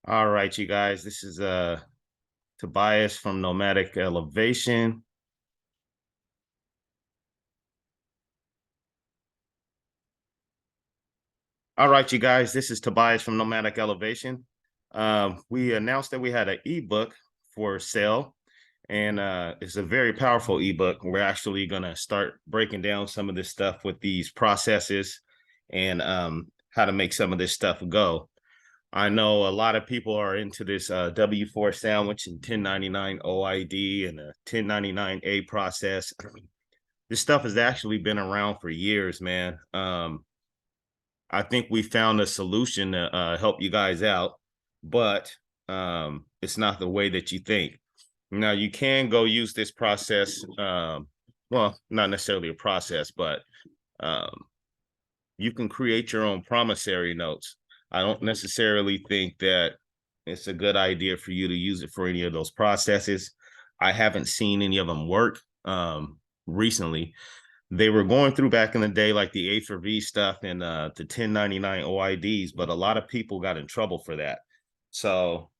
All right, you guys, this is Tobias from Noematic Elevation. All right, you guys, this is Tobias from Noematic Elevation. We announced that we had an ebook for sale, and it's a very powerful ebook. We're actually going to start breaking down some of this stuff with these processes and how to make some of this stuff go. I know a lot of people are into this W-4 sandwich and 1099 OID and a 1099A process. This stuff has actually been around for years, man. I think we found a solution to help you guys out, but it's not the way that you think. Now, you can go use this process. Well, not necessarily a process, but um, you can create your own promissory notes. I don't necessarily think that it's a good idea for you to use it for any of those processes. I haven't seen any of them work recently. They were going through back in the day, like the A for V stuff and the 1099 OIDs, but a lot of people got in trouble for that. So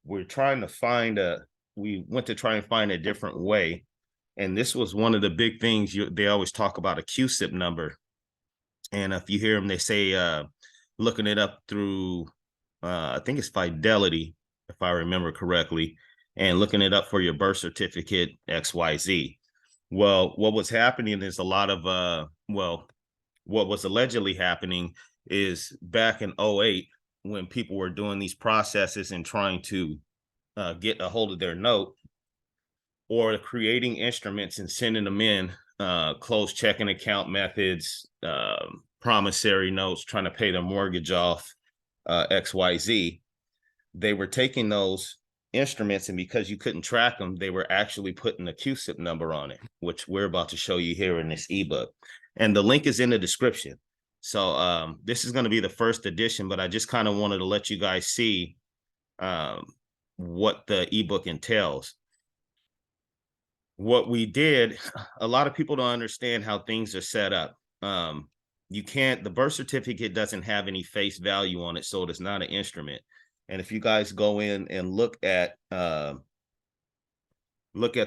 we're trying to find we went to try and find a different way. And this was one of the big things they always talk about, a Cusip number. And if you hear them, they say looking it up through, I think it's Fidelity, if I remember correctly, and looking it up for your birth certificate, XYZ. Well, what was happening is a lot of, what was allegedly happening is back in '08, when people were doing these processes and trying to get a hold of their note, or creating instruments and sending them in, closed checking account methods, promissory notes, trying to pay their mortgage off, XYZ. They were taking those instruments, and because you couldn't track them, they were actually putting a Cusip number on it, which we're about to show you here in this ebook. And the link is in the description. So this is going to be the first edition, but I just kind of wanted to let you guys see what the ebook entails. What we did, a lot of people don't understand how things are set up. You can't, the birth certificate doesn't have any face value on it, so it is not an instrument. And if you guys go in and look at the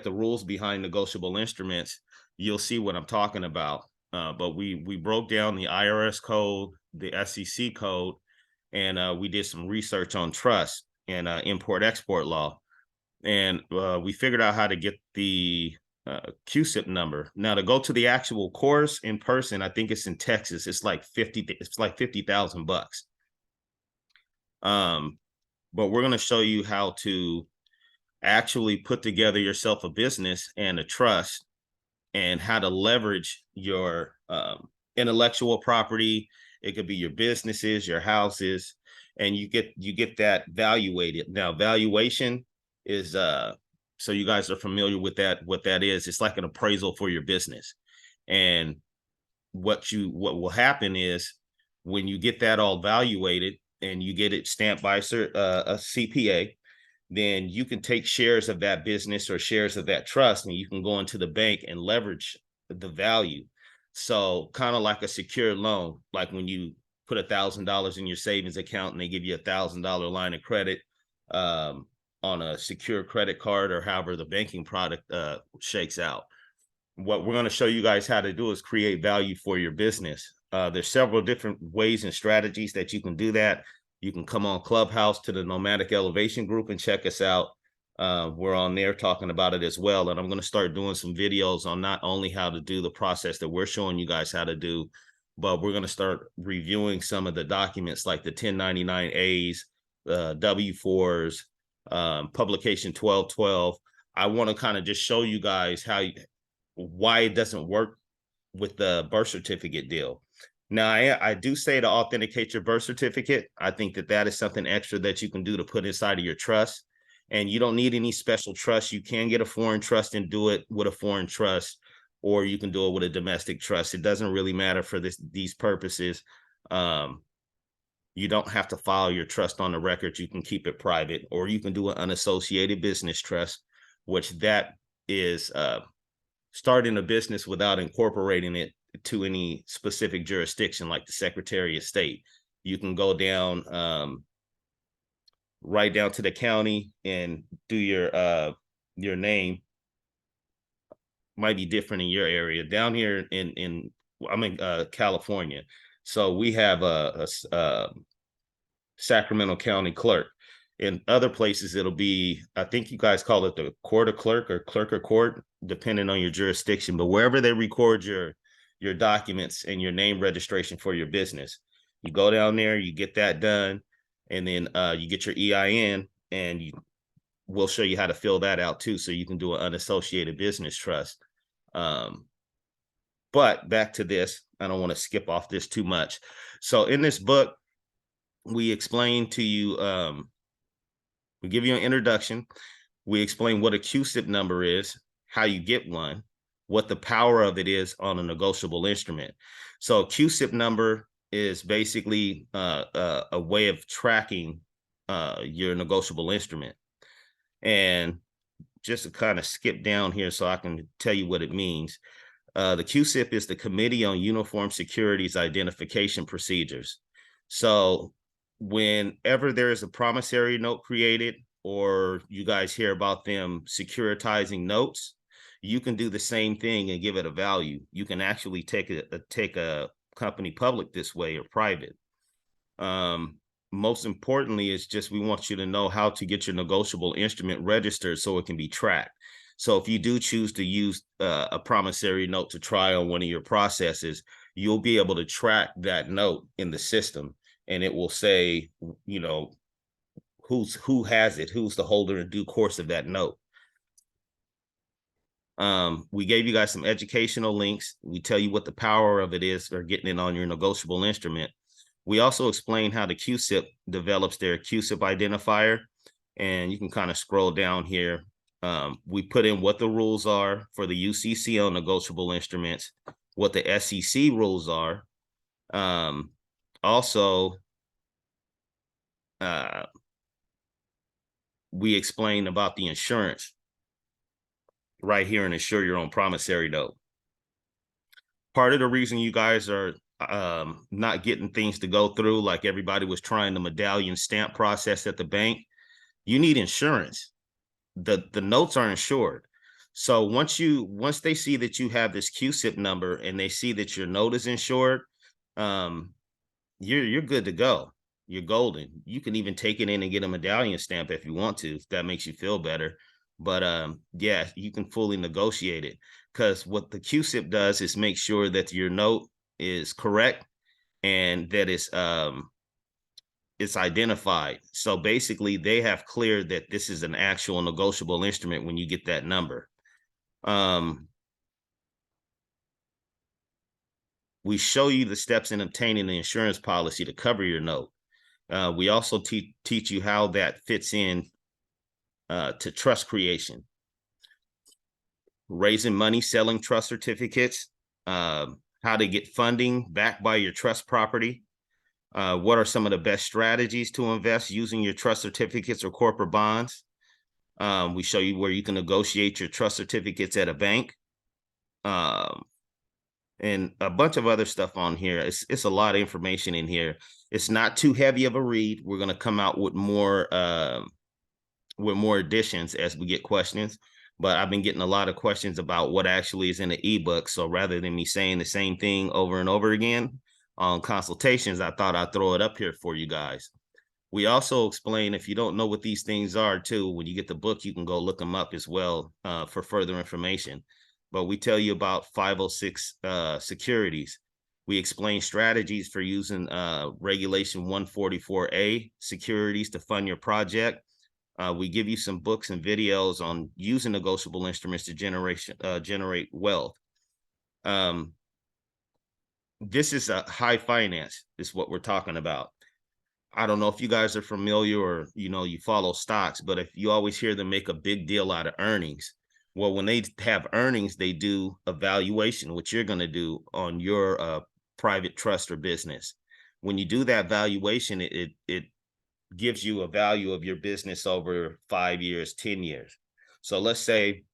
rules behind negotiable instruments, you'll see what I'm talking about. But we broke down the IRS code, the SEC code, and we did some research on trust and import-export law. And we figured out how to get the Cusip number. Now, to go to the actual course in person, I think it's in Texas. It's like $50,000. But we're going to show you how to actually put together yourself a business and a trust, and how to leverage your intellectual property. It could be your businesses, your houses, and you get that valuated. Now, valuation is so you guys are familiar with that. What that is, it's like an appraisal for your business. And what will happen is, when you get that all valuated and you get it stamped by a CPA, then you can take shares of that business or shares of that trust, and you can go into the bank and leverage the value. So kind of like a secured loan, like when you put $1,000 in your savings account and they give you $1,000 line of credit on a secure credit card, or however the banking product shakes out. What we're going to show you guys how to do is create value for your business. There's several different ways and strategies that you can do that. You can come on Clubhouse to the Noematic Elevation Group and check us out. We're on there talking about it as well. And I'm going to start doing some videos on not only how to do the process that we're showing you guys how to do, but we're going to start reviewing some of the documents like the 1099As, W-4s, publication 1212. I want to kind of just show you guys why it doesn't work with the birth certificate deal. Now, I do say to authenticate your birth certificate. I think that is something extra that you can do to put inside of your trust. And you don't need any special trust. You can get a foreign trust and do it with a foreign trust, or you can do it with a domestic trust. It doesn't really matter for these purposes. You don't have to file your trust on the record. You can keep it private, or you can do an unassociated business trust, which that is starting a business without incorporating it to any specific jurisdiction, like the Secretary of State. You can go down right down to the county and do your name. Might be different in your area. Down here in I'm in California, so we have a Sacramento County clerk. In other places, it'll be, I think you guys call it the court of clerk or clerk of court, depending on your jurisdiction. But wherever they record your documents and your name registration for your business, you go down there, you get that done, and then you get your EIN, and we'll show you how to fill that out too, so you can do an unassociated business trust. But back to this, I don't want to skip off this too much. So in this book, we explain to you, we give you an introduction. We explain what a Cusip number is, how you get one, what the power of it is on a negotiable instrument. So a Cusip number is basically a way of tracking your negotiable instrument. And just to kind of skip down here so I can tell you what it means. The Cusip is the Committee on Uniform Securities Identification Procedures. So whenever there is a promissory note created, or you guys hear about them securitizing notes, you can do the same thing and give it a value. You can actually take a company public this way or private. Most importantly, is just we want you to know how to get your negotiable instrument registered so it can be tracked. So if you do choose to use a promissory note to try on one of your processes, you'll be able to track that note in the system, and it will say, you know, who has it, who's the holder in due course of that note. We gave you guys some educational links. We tell you what the power of it is for getting it on your negotiable instrument. We also explain how the Cusip develops their Cusip identifier, and you can kind of scroll down here. We put in what the rules are for the UCC on negotiable instruments, what the SEC rules are. Also, we explain about the insurance right here in Insure Your Own Promissory Note. Part of the reason you guys are not getting things to go through, like everybody was trying the medallion stamp process at the bank, you need insurance. The notes are insured. So once they see that you have this Cusip number and they see that your note is insured, you're good to go. You're golden. You can even take it in and get a medallion stamp if you want to, if that makes you feel better. But yeah, you can fully negotiate it, because what the Cusip does is make sure that your note is correct and that it's identified. So basically, they have cleared that this is an actual negotiable instrument when you get that number. We show you the steps in obtaining the insurance policy to cover your note. We also teach you how that fits in to trust creation, raising money, selling trust certificates, how to get funding backed by your trust property. What are some of the best strategies to invest using your trust certificates or corporate bonds? We show you where you can negotiate your trust certificates at a bank. And a bunch of other stuff on here. It's a lot of information in here. It's not too heavy of a read. We're going to come out with more additions as we get questions. But I've been getting a lot of questions about what actually is in the ebook. So rather than me saying the same thing over and over again on consultations, I thought I'd throw it up here for you guys. We also explain, if you don't know what these things are too, when you get the book, you can go look them up as well for further information. But we tell you about 506 securities. We explain strategies for using Regulation 144A securities to fund your project. We give you some books and videos on using negotiable instruments to generate wealth. This is a high finance, is what we're talking about. I don't know if you guys are familiar or, you follow stocks, but if you always hear them make a big deal out of earnings. Well, when they have earnings, they do a valuation, which you're going to do on your private trust or business. When you do that valuation, it gives you a value of your business over 5 years, 10 years. So let's say,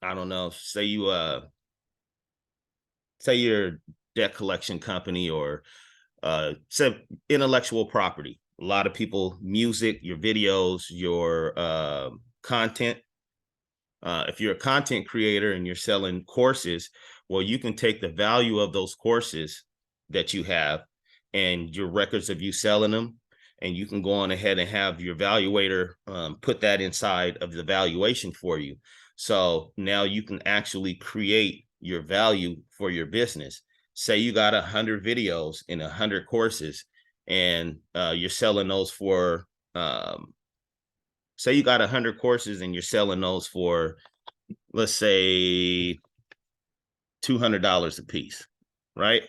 I don't know, say you're a debt collection company, or say intellectual property, A lot of people, music, your videos, your content. If you're a content creator and you're selling courses, well, you can take the value of those courses that you have and your records of you selling them, and you can go on ahead and have your valuator put that inside of the valuation for you. So now you can actually create your value for your business. Say you got 100 videos and 100 courses, and you're selling those for say you got 100 courses and you're selling those for, let's say, $200 a piece, right?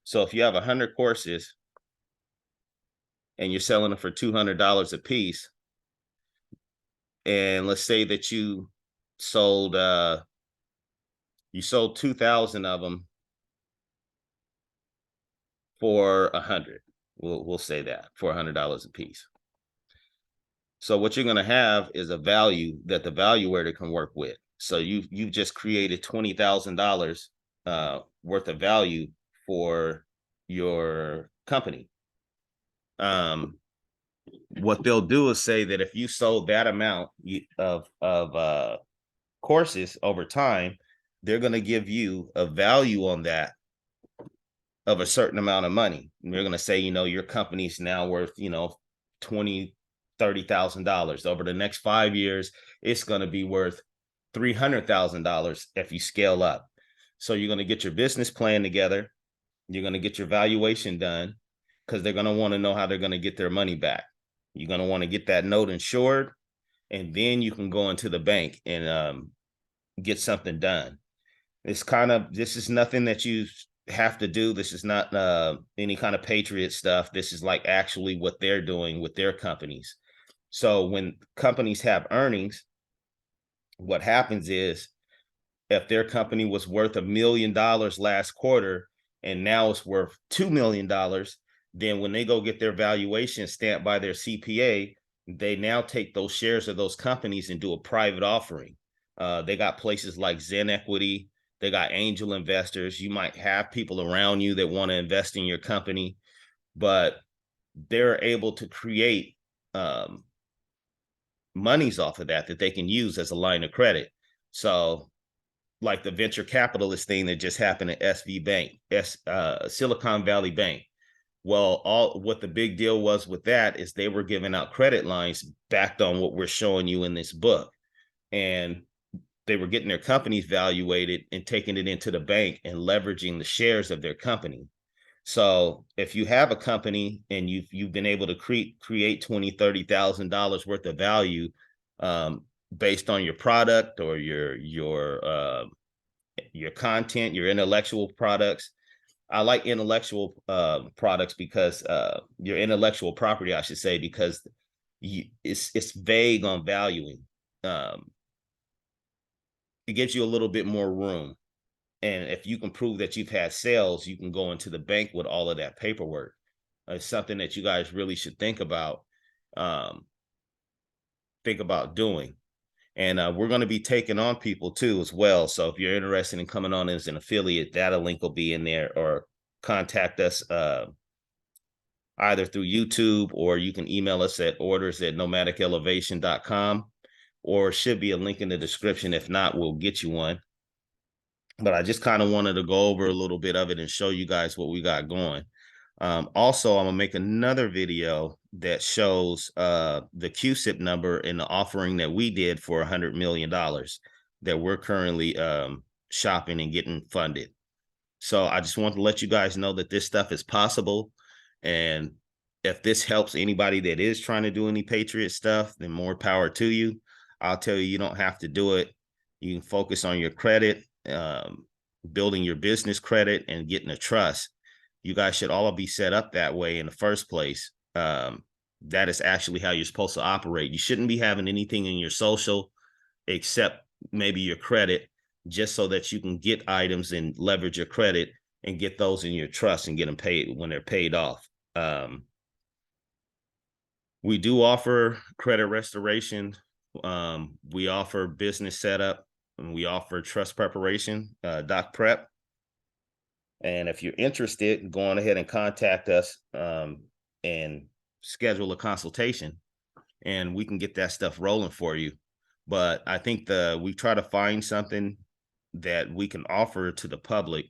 So if you have 100 courses and you're selling them for $200 a piece, and let's say that you sold 2,000 of them for 100. We'll say that for $100 a piece. So what you're going to have is a value that the valuator can work with. So you've just created $20,000 worth of value for your company. What they'll do is say that if you sold that amount of courses over time, they're going to give you a value on that of a certain amount of money. And they're going to say, your company's now worth, $30,000. Over the next 5 years, it's going to be worth $300,000 if you scale up. So you're going to get your business plan together. You're going to get your valuation done, because they're going to want to know how they're going to get their money back. You're going to want to get that note insured, and then you can go into the bank and get something done. This is nothing that you have to do. This is not any kind of patriot stuff. This is like actually what they're doing with their companies. So when companies have earnings, what happens is, if their company was worth $1 million last quarter and now it's worth $2 million, then when they go get their valuation stamped by their CPA, they now take those shares of those companies and do a private offering. They got places like Zen Equity. They got angel investors. You might have people around you that want to invest in your company, but they're able to create monies off of that they can use as a line of credit. So like the venture capitalist thing that just happened at SV Bank, Silicon Valley Bank. Well, what the big deal was with that is they were giving out credit lines backed on what we're showing you in this book. And they were getting their companies valuated and taking it into the bank and leveraging the shares of their company. So if you have a company and you've been able to create $20,000-$30,000 worth of value based on your product or your content, your intellectual products. I like intellectual products because your intellectual property, I should say, because it's vague on valuing. It gives you a little bit more room. And if you can prove that you've had sales, you can go into the bank with all of that paperwork. It's something that you guys really should think about doing. And we're going to be taking on people too as well. So if you're interested in coming on as an affiliate, that link will be in there, or contact us either through YouTube, or you can email us at orders@nomadicelevation.com, or should be a link in the description. If not, we'll get you one. But I just kind of wanted to go over a little bit of it and show you guys what we got going. Also, I'm gonna make another video that shows the Cusip number and the offering that we did for $100 million that we're currently shopping and getting funded. So I just want to let you guys know that this stuff is possible. And if this helps anybody that is trying to do any Patriot stuff, then more power to you. I'll tell you, you don't have to do it. You can focus on your credit, building your business credit, and getting a trust. You guys should all be set up that way in the first place. That is actually how you're supposed to operate. You shouldn't be having anything in your social except maybe your credit, just so that you can get items and leverage your credit and get those in your trust and get them paid when they're paid off. We do offer credit restoration. We offer business setup, and we offer trust preparation, doc prep. And if you're interested, go on ahead and contact us and schedule a consultation and we can get that stuff rolling for you. But I think we try to find something that we can offer to the public.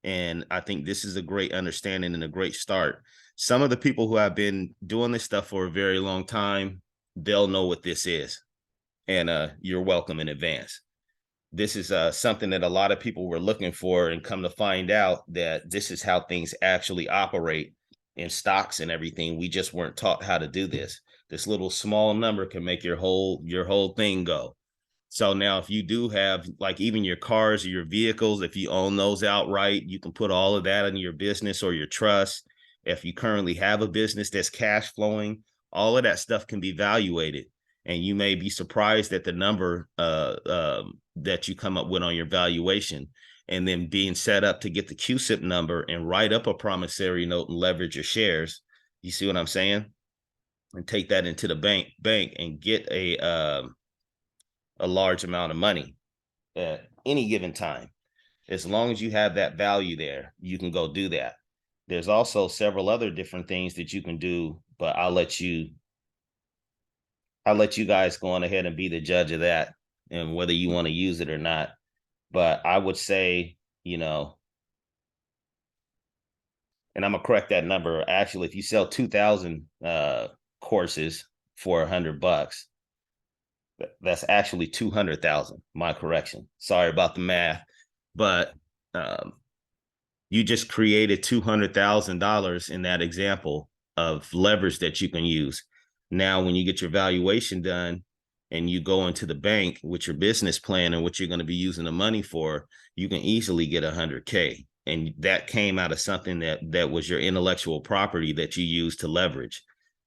And I think this is a great understanding and a great start. Some of the people who have been doing this stuff for a very long time, they'll know what this is. And you're welcome in advance. This is something that a lot of people were looking for, and come to find out that this is how things actually operate in stocks and everything. We just weren't taught how to do this. This little small number can make your whole thing go. So now if you do have, like, even your cars or your vehicles, if you own those outright, you can put all of that in your business or your trust. If you currently have a business that's cash flowing, all of that stuff can be valuated. And you may be surprised at the number that you come up with on your valuation, and then being set up to get the Cusip number and write up a promissory note and leverage your shares. You see what I'm saying? And take that into the bank and get a large amount of money at any given time. As long as you have that value there, you can go do that. There's also several other different things that you can do, but I'll let you guys go on ahead and be the judge of that and whether you want to use it or not. But I would say, and I'm gonna correct that number. Actually, if you sell 2,000 courses for $100, that's actually 200,000. My correction. Sorry about the math, but you just created $200,000 in that example of leverage that you can use. Now, when you get your valuation done and you go into the bank with your business plan and what you're going to be using the money for, you can easily get 100K. And that came out of something that was your intellectual property that you use to leverage.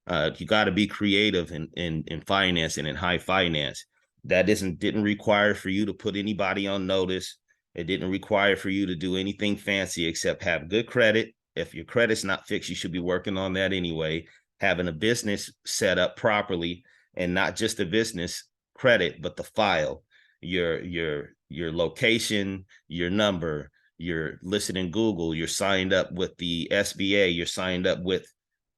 You got to be creative in finance and in high finance. That didn't require for you to put anybody on notice. It didn't require for you to do anything fancy except have good credit. If your credit's not fixed, you should be working on that anyway. Having a business set up properly, and not just the business credit, but the file, your location, your number, you're listed in Google, you're signed up with the SBA, you're signed up with,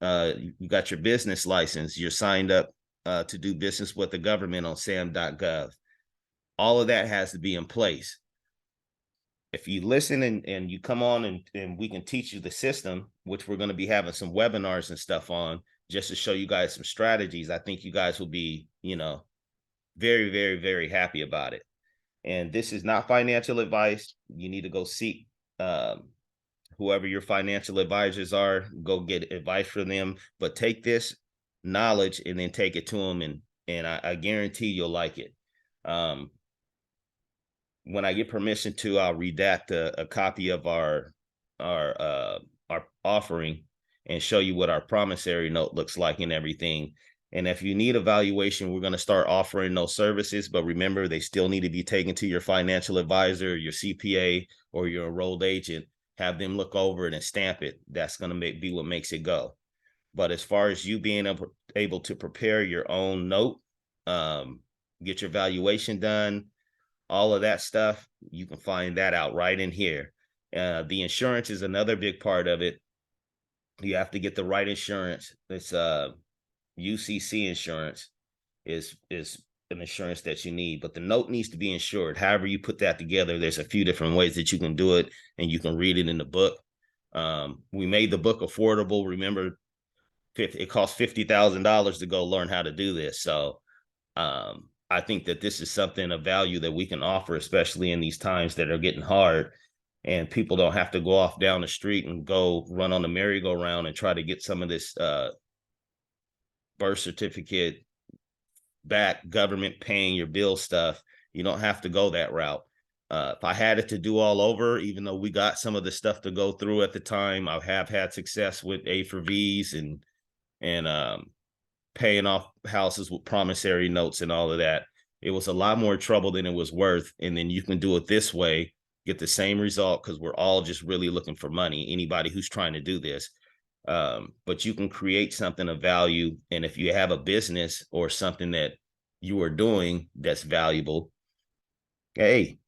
you got your business license, you're signed up to do business with the government on sam.gov. All of that has to be in place. If you listen and you come on and we can teach you the system, which we're going to be having some webinars and stuff on, just to show you guys some strategies, I think you guys will be, very, very, very happy about it. And this is not financial advice. You need to go seek whoever your financial advisors are, go get advice from them, but take this knowledge and then take it to them. And I guarantee you'll like it. When I get permission to, I'll redact a copy of our offering and show you what our promissory note looks like and everything. And if you need evaluation, we're going to start offering those services. But remember, they still need to be taken to your financial advisor, your CPA, or your enrolled agent. Have them look over it and stamp it. That's going to be what makes it go. But as far as you being able to prepare your own note, get your valuation done, all of that stuff, you can find that out right in here. The insurance is another big part of it. You have to get the right insurance. It's UCC insurance is an insurance that you need, but the note needs to be insured. However you put that together, there's a few different ways that you can do it, and you can read it in the book. We made the book affordable. Remember, it costs $50,000 to go learn how to do this. So I think that this is something of value that we can offer, especially in these times that are getting hard, and people don't have to go off down the street and go run on the merry-go-round and try to get some of this birth certificate back, government paying your bill stuff. You don't have to go that route. If I had it to do all over, even though we got some of the stuff to go through at the time, I have had success with A for V's and paying off houses with promissory notes and all of that. It was a lot more trouble than it was worth. And then you can do it this way, get the same result, because we're all just really looking for money, anybody who's trying to do this. But you can create something of value. And if you have a business or something that you are doing that's valuable, hey,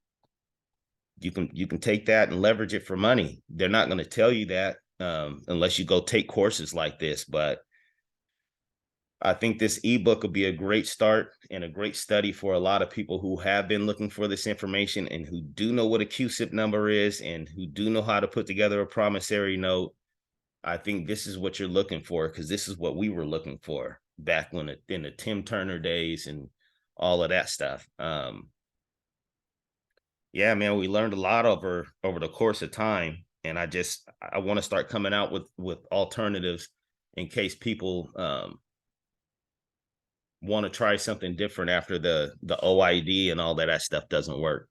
you can take that and leverage it for money. They're not going to tell you that unless you go take courses like this. But I think this ebook will be a great start and a great study for a lot of people who have been looking for this information and who do know what a Cusip number is and who do know how to put together a promissory note. I think this is what you're looking for, because this is what we were looking for back when in the Tim Turner days and all of that stuff. Yeah, man, we learned a lot over the course of time, and I want to start coming out with alternatives in case people want to try something different after the OID and all that stuff doesn't work.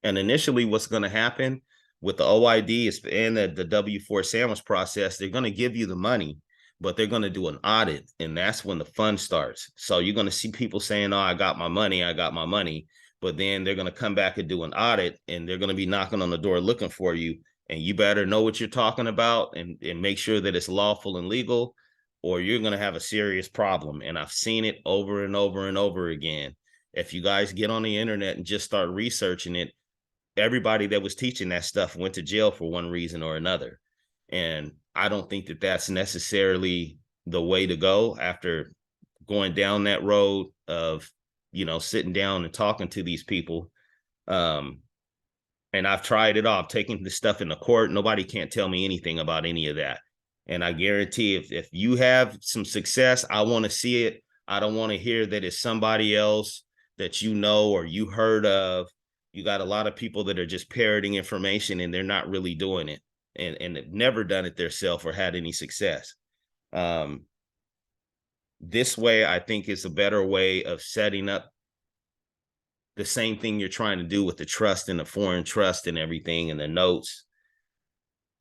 And initially, what's going to happen with the OID is and the W-4 sandwich process, they're going to give you the money, but they're going to do an audit, and that's when the fun starts. So you're going to see people saying, "Oh, I got my money," but then they're going to come back and do an audit, and they're going to be knocking on the door looking for you, and you better know what you're talking about and make sure that it's lawful and legal, or you're going to have a serious problem. And I've seen it over and over and over again. If you guys get on the internet and just start researching it, everybody that was teaching that stuff went to jail for one reason or another. And I don't think that that's necessarily the way to go after going down that road of, sitting down and talking to these people. And I've tried it all. I've taken the stuff in the court. Nobody can't tell me anything about any of that. And I guarantee if you have some success, I want to see it. I don't want to hear that it's somebody else that you know or you heard of. You got a lot of people that are just parroting information and they're not really doing it and have never done it themselves or had any success. This way, I think, is a better way of setting up the same thing you're trying to do with the trust and the foreign trust and everything and the notes.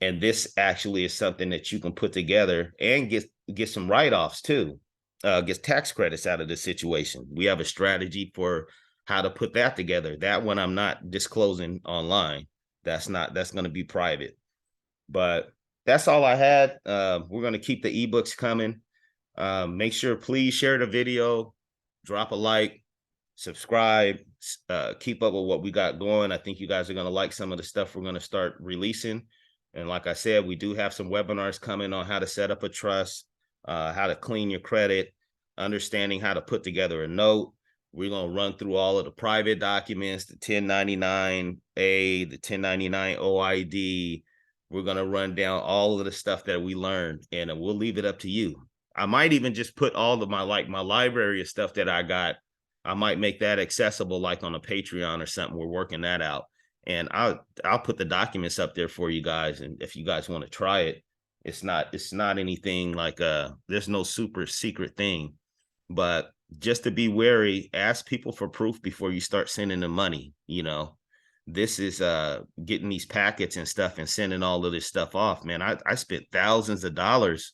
And this actually is something that you can put together and get some write-offs too, get tax credits out of the situation. We have a strategy for how to put that together. That one I'm not disclosing online. That's going to be private. But that's all I had. We're going to keep the ebooks coming. Make sure, please share the video, drop a like, subscribe, keep up with what we got going. I think you guys are going to like some of the stuff we're going to start releasing. And like I said, we do have some webinars coming on how to set up a trust, how to clean your credit, understanding how to put together a note. We're going to run through all of the private documents, the 1099A, the 1099 OID. We're going to run down all of the stuff that we learned, and we'll leave it up to you. I might even just put all of my library of stuff that I got. I might make that accessible, like on a Patreon or something. We're working that out, and I'll put the documents up there for you guys. And if you guys want to try it, it's not anything like there's no super secret thing, but just to be wary, ask people for proof before you start sending them money. This is getting these packets and stuff and sending all of this stuff off. Man, I spent thousands of dollars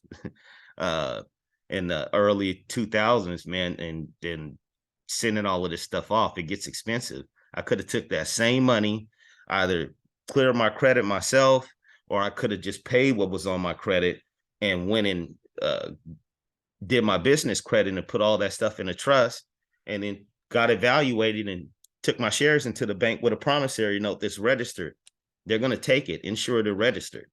in the early 2000s, man, and sending all of this stuff off. It gets expensive. I could have took that same money, either clear my credit myself, or I could have just paid what was on my credit and went and did my business credit and put all that stuff in a trust, and then got evaluated and took my shares into the bank with a promissory note that's registered. They're going to take it, insured and registered.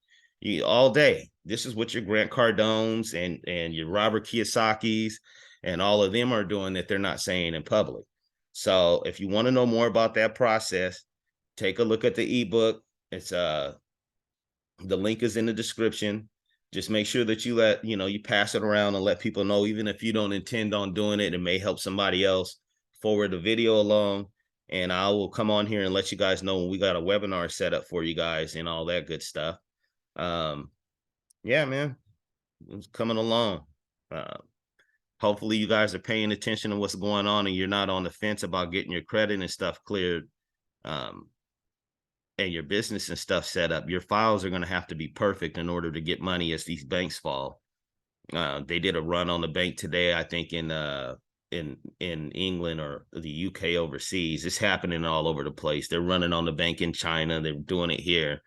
All day. This is what your Grant Cardones and your Robert Kiyosaki's and all of them are doing that they're not saying in public. So if you want to know more about that process, take a look at the ebook. It's the link is in the description. Just make sure that you pass it around and let people know, even if you don't intend on doing it, it may help somebody else. Forward the video along, and I will come on here and let you guys know when we got a webinar set up for you guys and all that good stuff. Yeah, man, it's coming along. Hopefully you guys are paying attention to what's going on and you're not on the fence about getting your credit and stuff cleared, and your business and stuff set up. Your files are going to have to be perfect in order to get money as these banks fall. They did a run on the bank today, I think in England or the UK overseas. It's happening all over the place. They're running on the bank in China. They're doing it here.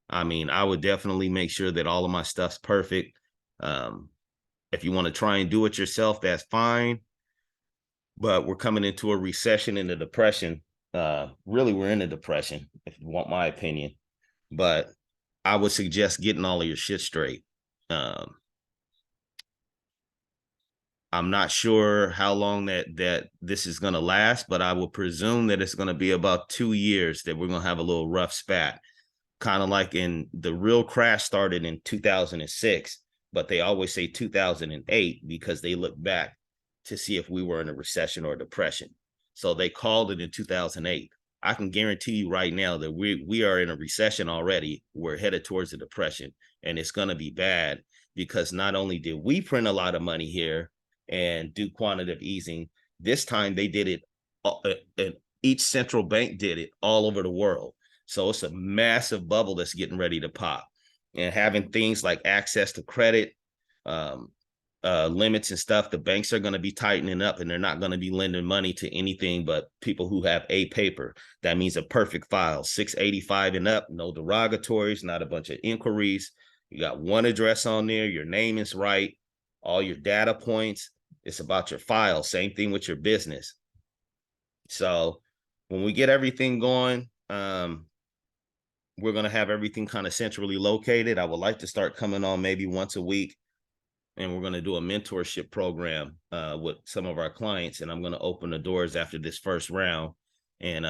I mean, I would definitely make sure that all of my stuff's perfect. If you want to try and do it yourself, that's fine. But we're coming into a recession and a depression. Really, we're in a depression, if you want my opinion. But I would suggest getting all of your shit straight. I'm not sure how long that this is going to last, but I would presume that it's going to be about 2 years that we're going to have a little rough spat. Kind of like in the real crash started in 2006, but they always say 2008 because they look back to see if we were in a recession or a depression. So they called it in 2008. I can guarantee you right now that we are in a recession already. We're headed towards a depression, and it's going to be bad because not only did we print a lot of money here and do quantitative easing, this time they did it, and each central bank did it all over the world. So it's a massive bubble that's getting ready to pop. And having things like access to credit, um, limits and stuff, the banks are going to be tightening up, and they're not going to be lending money to anything but people who have a paper. That means a perfect file, 685 and up, no derogatories, not a bunch of inquiries. You got one address on there, your name is right, all your data points. It's about your file. Same thing with your business. So when we get everything going, we're going to have everything kind of centrally located. I would like to start coming on maybe once a week, and we're going to do a mentorship program with some of our clients. And I'm going to open the doors after this first round and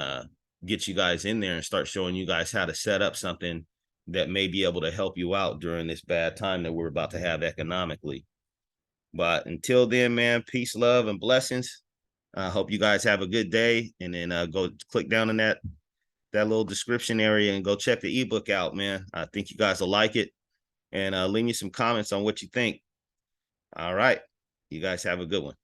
get you guys in there and start showing you guys how to set up something that may be able to help you out during this bad time that we're about to have economically. But until then, man, peace, love, and blessings. I hope you guys have a good day, and then go click down in that little description area and go check the ebook out, man. I think you guys will like it, and leave me some comments on what you think. All right. You guys have a good one.